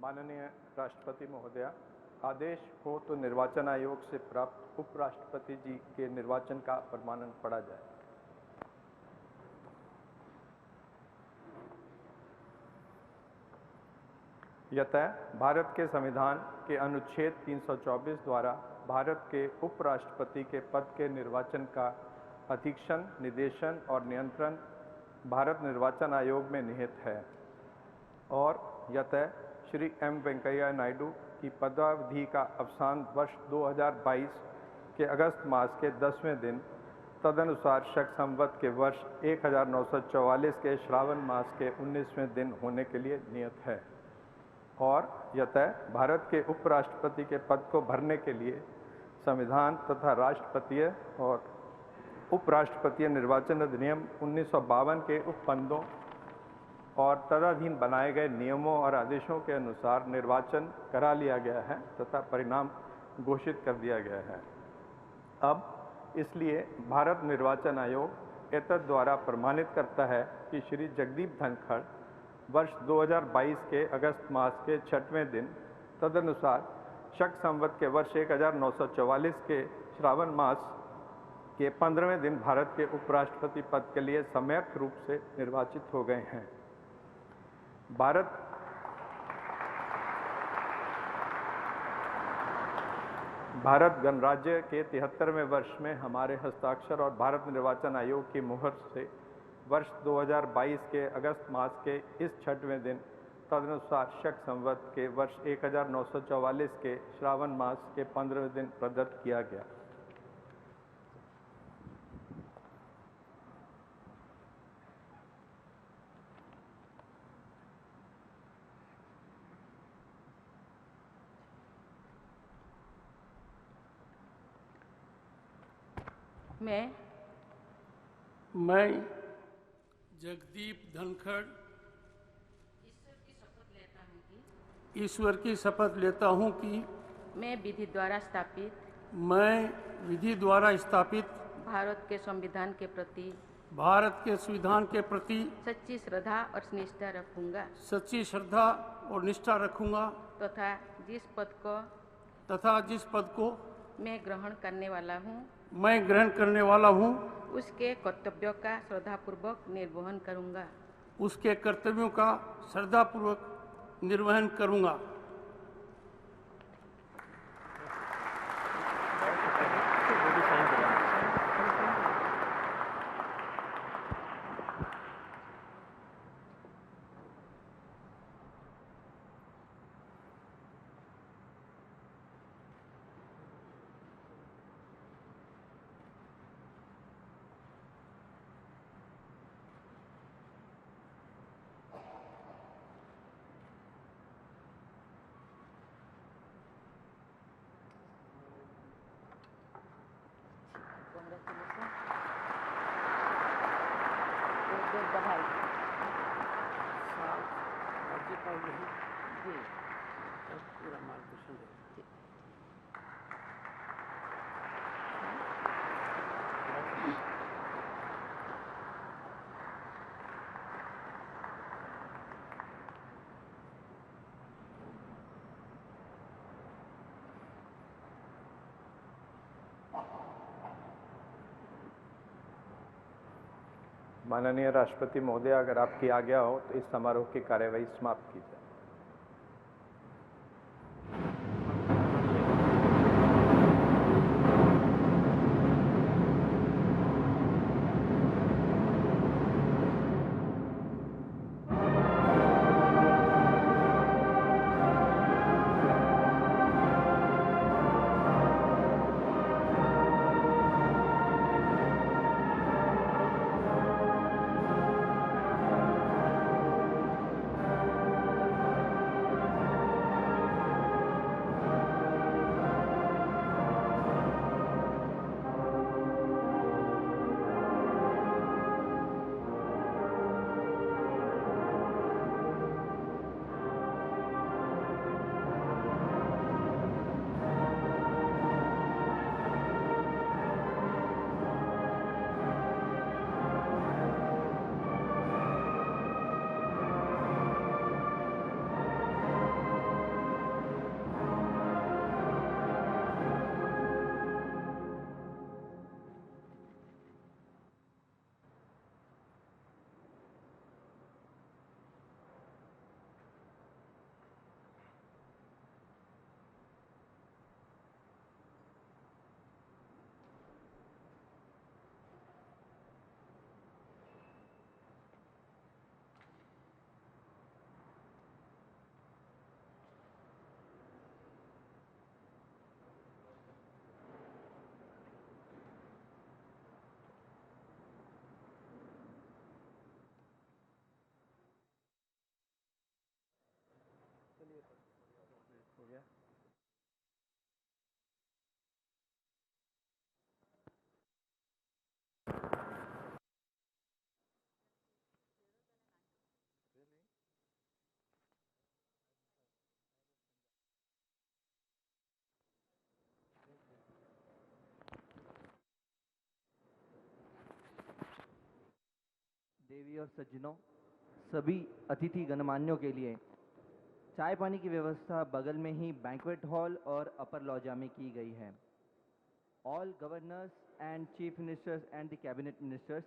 माननीय राष्ट्रपति महोदया, आदेश हो तो निर्वाचन आयोग से प्राप्त उपराष्ट्रपति जी के निर्वाचन का प्रमाणन पढ़ा जाए। यतः भारत के संविधान के अनुच्छेद 324 द्वारा भारत के उपराष्ट्रपति के पद के निर्वाचन का अधीक्षण, निर्देशन और नियंत्रण भारत निर्वाचन आयोग में निहित है और यतः श्री एम वेंकैया नायडू की पदावधि का अवसान वर्ष 2022 के अगस्त मास के 10वें दिन तदनुसार शक संवत के वर्ष 1944 के श्रावण मास के 19वें दिन होने के लिए नियत है और यतः भारत के उपराष्ट्रपति के पद को भरने के लिए संविधान तथा राष्ट्रपतीय और उपराष्ट्रपतीय निर्वाचन अधिनियम 1952 के उपबंधों और तदधीन बनाए गए नियमों और आदेशों के अनुसार निर्वाचन करा लिया गया है तथा परिणाम घोषित कर दिया गया है। अब इसलिए भारत निर्वाचन आयोग एतद द्वारा प्रमाणित करता है कि श्री जगदीप धनखड़ वर्ष 2022 के अगस्त मास के 6वें दिन तदनुसार शक संवत के वर्ष 1944 के श्रावण मास के 15वें दिन भारत के उपराष्ट्रपति पद के लिए सम्यक रूप से निर्वाचित हो गए हैं। भारत गणराज्य के 73वें वर्ष में हमारे हस्ताक्षर और भारत निर्वाचन आयोग की मुहर से वर्ष 2022 के अगस्त मास के इस 6वें दिन तदनुसार शक संवत के वर्ष 1944 के श्रावण मास के 15वें दिन प्रदत्त किया गया। मैं जगदीप धनखड़ ईश्वर की शपथ लेता हूँ कि मैं विधि द्वारा स्थापित भारत के संविधान के प्रति सच्ची श्रद्धा और निष्ठा रखूंगा तथा जिस पद को मैं ग्रहण करने वाला हूँ उसके कर्तव्यों का श्रद्धापूर्वक निर्वहन करूंगा। माननीय राष्ट्रपति महोदय, अगर आपकी आज्ञा हो तो इस समारोह की कार्यवाही समाप्त की जाए। देवी और सज्जनों, सभी अतिथि गणमान्यों के लिए चाय पानी की व्यवस्था बगल में ही बैंक्वेट हॉल और अपर लॉजा में की गई है. All governors and chief ministers and the cabinet ministers